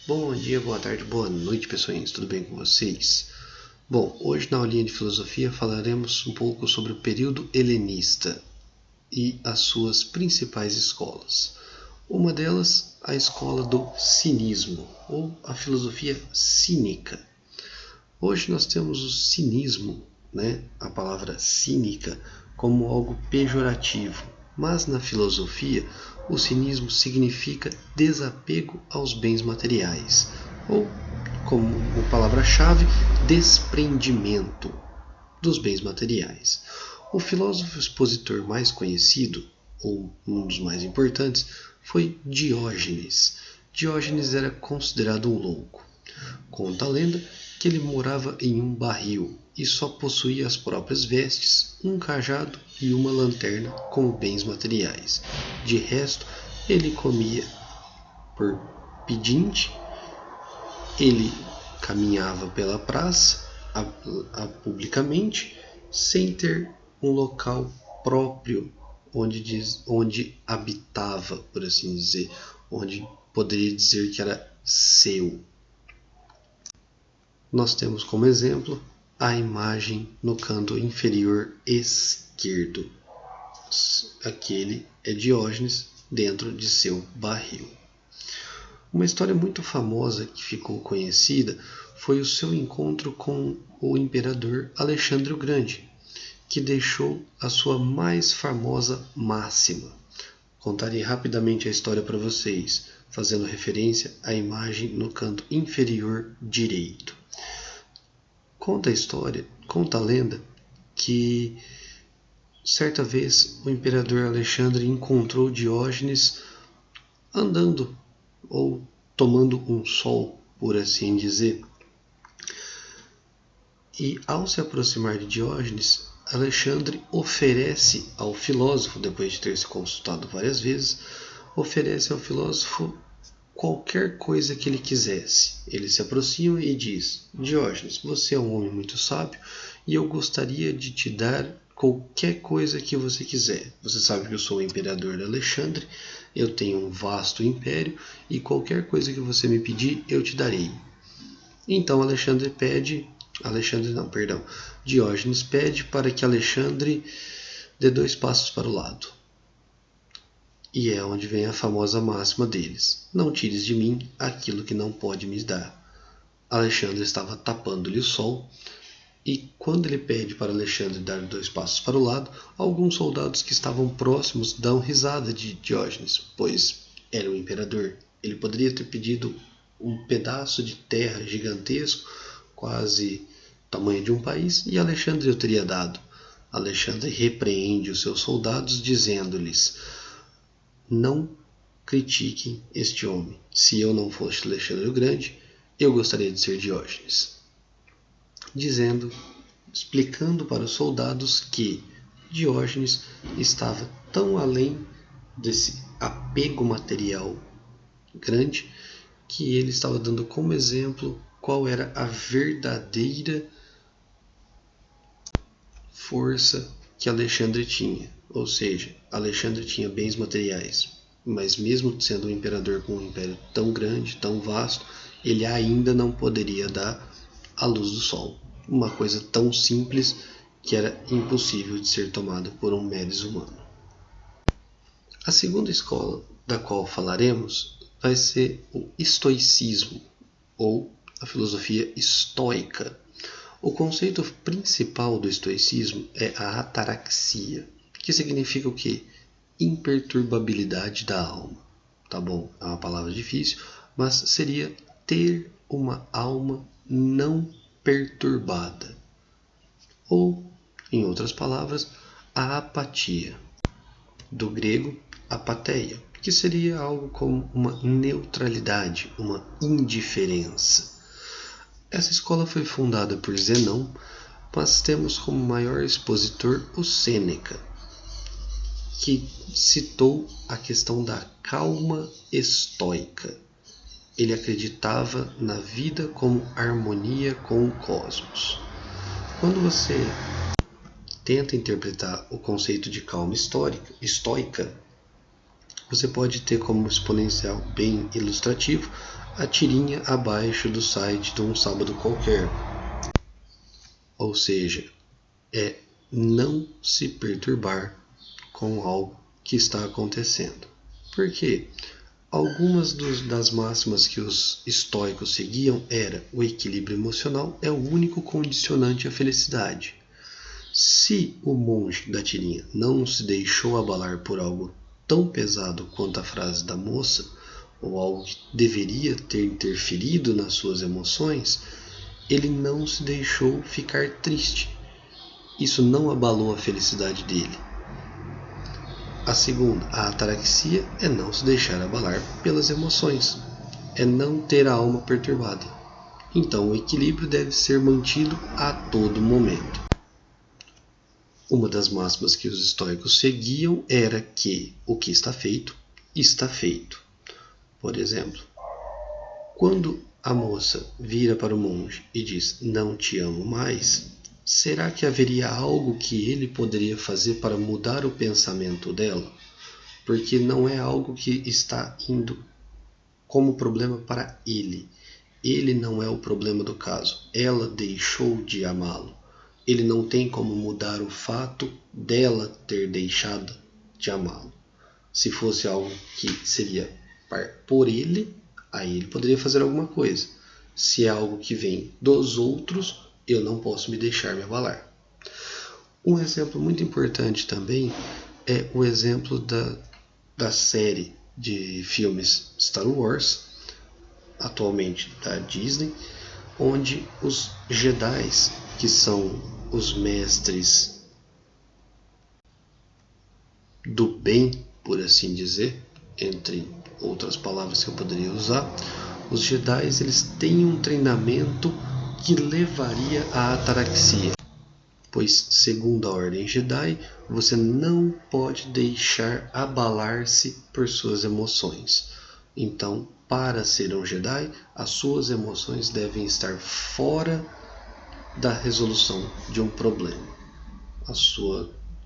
Bom dia, boa tarde, boa noite, pessoinhos, tudo bem com vocês? Bom, hoje na aulinha de filosofia falaremos um pouco sobre o período helenista e as suas principais escolas. Uma delas, a escola do cinismo, ou a filosofia cínica. Hoje nós temos o cinismo, a palavra cínica, como algo pejorativo, mas na filosofia o cinismo significa desapego aos bens materiais, ou, como palavra-chave, desprendimento dos bens materiais. O filósofo expositor mais conhecido, ou um dos mais importantes, foi Diógenes. Diógenes era considerado um louco. Conta a lenda que ele morava em um barril e só possuía as próprias vestes, um cajado e uma lanterna como bens materiais. De resto, ele comia por pedinte, ele caminhava pela praça publicamente, sem ter um local próprio onde habitava, por assim dizer, onde poderia dizer que era seu. Nós temos como exemplo a imagem no canto inferior esquerdo. Aquele é Diógenes dentro de seu barril. Uma história muito famosa que ficou conhecida foi o seu encontro com o imperador Alexandre o Grande, que deixou a sua mais famosa máxima. Contarei rapidamente a história para vocês, fazendo referência à imagem no canto inferior direito. Conta a lenda que certa vez o imperador Alexandre encontrou Diógenes andando ou tomando um sol, por assim dizer. E ao se aproximar de Diógenes, Alexandre oferece ao filósofo, depois de ter se consultado várias vezes, oferece ao filósofo qualquer coisa que ele quisesse. Ele se aproxima e diz: Diógenes, você é um homem muito sábio e eu gostaria de te dar qualquer coisa que você quiser. Você sabe que eu sou o imperador de Alexandre, eu tenho um vasto império e qualquer coisa que você me pedir eu te darei. Então Diógenes pede para que Alexandre dê 2 passos para o lado. E é onde vem a famosa máxima deles: não tires de mim aquilo que não pode me dar. Alexandre estava tapando-lhe o sol, e quando ele pede para Alexandre dar 2 passos para o lado, alguns soldados que estavam próximos dão risada de Diógenes, pois era o imperador. Ele poderia ter pedido um pedaço de terra gigantesco, quase o tamanho de um país, e Alexandre o teria dado. Alexandre repreende os seus soldados, dizendo-lhes: não critiquem este homem. Se eu não fosse Alexandre o Grande, eu gostaria de ser Diógenes. Explicando para os soldados que Diógenes estava tão além desse apego material grande que ele estava dando como exemplo qual era a verdadeira força que Alexandre tinha. Ou seja, Alexandre tinha bens materiais, mas mesmo sendo um imperador com um império tão grande, tão vasto, ele ainda não poderia dar a luz do sol. Uma coisa tão simples que era impossível de ser tomada por um meres humano. A segunda escola da qual falaremos vai ser o estoicismo, ou a filosofia estoica. O conceito principal do estoicismo é a ataraxia, que significa o quê? Imperturbabilidade da alma. Tá bom, é uma palavra difícil, mas seria ter uma alma não perturbada. Ou, em outras palavras, a apatia. Do grego, apatheia, que seria algo como uma neutralidade, uma indiferença. Essa escola foi fundada por Zenão, mas temos como maior expositor o Sêneca, que citou a questão da calma estoica. Ele acreditava na vida como harmonia com o cosmos. Quando você tenta interpretar o conceito de calma estoica, você pode ter como exponencial bem ilustrativo a tirinha abaixo do site de um sábado qualquer. Ou seja, é não se perturbar com algo que está acontecendo. Por quê? Algumas das máximas que os estoicos seguiam era: o equilíbrio emocional é o único condicionante à felicidade. Se o monge da tirinha não se deixou abalar por algo tão pesado quanto a frase da moça, ou algo que deveria ter interferido nas suas emoções, ele não se deixou ficar triste. Isso não abalou a felicidade dele. A segunda, a ataraxia, é não se deixar abalar pelas emoções, é não ter a alma perturbada. Então o equilíbrio deve ser mantido a todo momento. Uma das máximas que os estoicos seguiam era que o que está feito, está feito. Por exemplo, quando a moça vira para o monge e diz: não te amo mais, será que haveria algo que ele poderia fazer para mudar o pensamento dela? Porque não é algo que está indo como problema para ele. Ele não é o problema do caso. Ela deixou de amá-lo. Ele não tem como mudar o fato dela ter deixado de amá-lo. Se fosse algo que seria por ele, aí ele poderia fazer alguma coisa. Se é algo que vem dos outros, eu não posso me deixar me abalar. Um exemplo muito importante também é o exemplo da série de filmes Star Wars, atualmente da Disney, onde os Jedi, que são os mestres do bem, por assim dizer, entre outras palavras que eu poderia usar, os Jedi eles têm um treinamento que levaria à ataraxia. Pois, segundo a Ordem Jedi, você não pode deixar abalar-se por suas emoções. Então, para ser um Jedi, as suas emoções devem estar fora da resolução de um problema.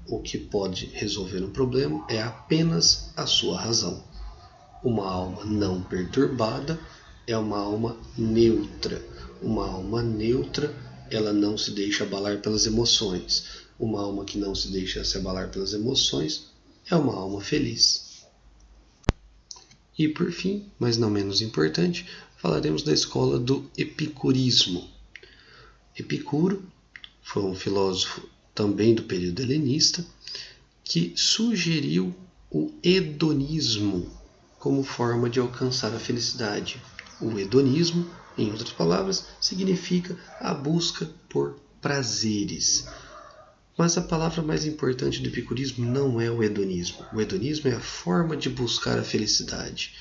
O que pode resolver um problema é apenas a sua razão. Uma alma não perturbada é uma alma neutra. Uma alma neutra, ela não se deixa abalar pelas emoções. Uma alma que não se deixa se abalar pelas emoções é uma alma feliz. E por fim, mas não menos importante, falaremos da escola do epicurismo. Epicuro foi um filósofo também do período helenista que sugeriu o hedonismo como forma de alcançar a felicidade. O hedonismo, em outras palavras, significa a busca por prazeres. Mas a palavra mais importante do epicurismo não é o hedonismo. O hedonismo é a forma de buscar a felicidade.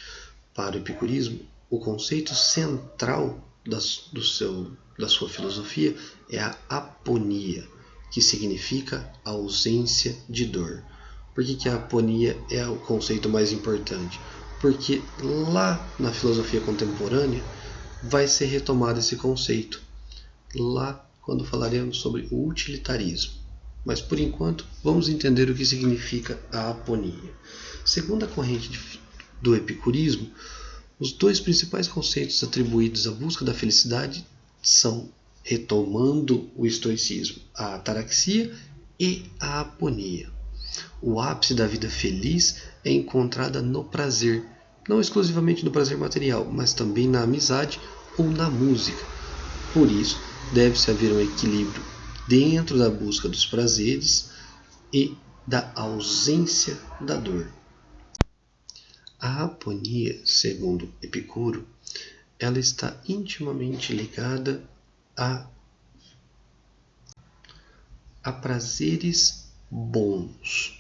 Para o epicurismo, o conceito central da sua filosofia é a aponia, que significa a ausência de dor. Por que a aponia é o conceito mais importante? Porque lá na filosofia contemporânea vai ser retomado esse conceito. Lá quando falaremos sobre o utilitarismo. Mas por enquanto vamos entender o que significa a aponia. Segundo a corrente do epicurismo, os dois principais conceitos atribuídos à busca da felicidade são, retomando o estoicismo, a ataraxia e a aponia. O ápice da vida feliz é encontrada no prazer, não exclusivamente no prazer material, mas também na amizade ou na música. Por isso, deve-se haver um equilíbrio dentro da busca dos prazeres e da ausência da dor. A aponia, segundo Epicuro, ela está intimamente ligada a prazeres bons.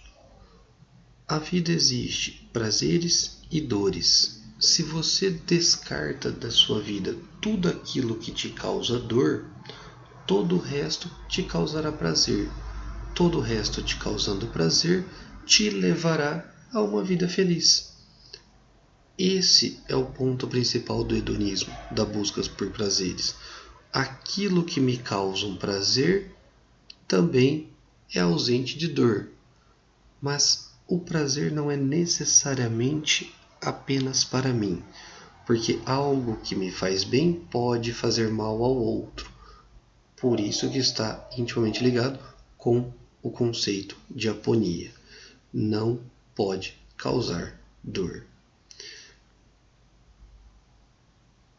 A vida existe prazeres e dores. Se você descarta da sua vida tudo aquilo que te causa dor, todo o resto te causará prazer. Todo o resto te causando prazer te levará a uma vida feliz. Esse é o ponto principal do hedonismo, da busca por prazeres. Aquilo que me causa um prazer também é ausente de dor. Mas o prazer não é necessariamente apenas para mim. porque algo que me faz bem pode fazer mal ao outro. Por isso que está intimamente ligado com o conceito de aponia. Não pode causar dor.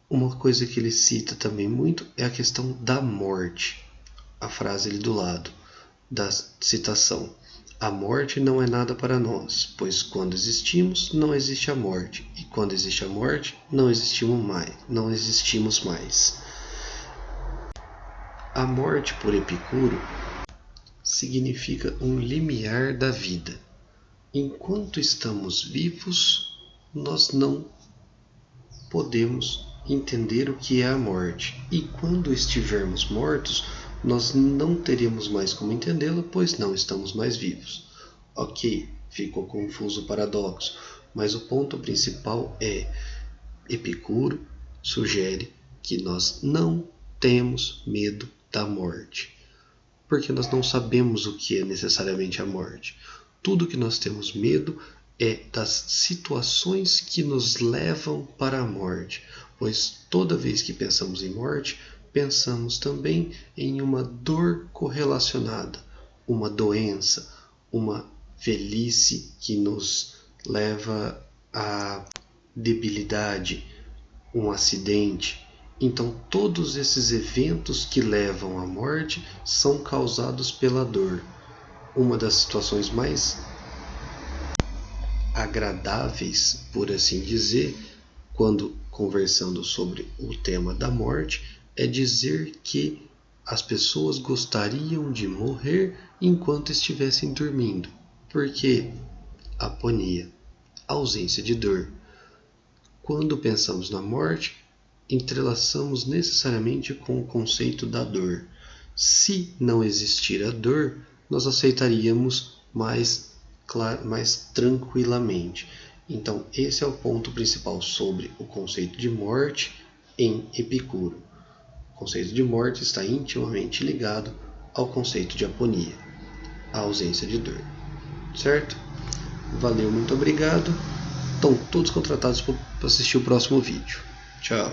Uma coisa que ele cita também muito é a questão da morte. A frase ali do lado da citação. A morte não é nada para nós, pois quando existimos, não existe a morte, e quando existe a morte, não existimos mais. A morte, por Epicuro, significa um limiar da vida. Enquanto estamos vivos, nós não podemos entender o que é a morte, e quando estivermos mortos, nós não teremos mais como entendê-la, pois não estamos mais vivos. Ok, ficou confuso o paradoxo, mas o ponto principal é: Epicuro sugere que nós não temos medo da morte, porque nós não sabemos o que é necessariamente a morte. Tudo que nós temos medo é das situações que nos levam para a morte, pois toda vez que pensamos em morte, pensamos também em uma dor correlacionada, uma doença, uma velhice que nos leva à debilidade, um acidente. Então, todos esses eventos que levam à morte são causados pela dor. Uma das situações mais agradáveis, por assim dizer, quando conversando sobre o tema da morte, é dizer que as pessoas gostariam de morrer enquanto estivessem dormindo, porque aponia, ausência de dor. Quando pensamos na morte, entrelaçamos necessariamente com o conceito da dor. Se não existir a dor, nós aceitaríamos mais tranquilamente. Então, esse é o ponto principal sobre o conceito de morte em Epicuro. O conceito de morte está intimamente ligado ao conceito de aponia, a ausência de dor. Certo? Valeu, muito obrigado. Estão todos contratados para assistir o próximo vídeo. Tchau.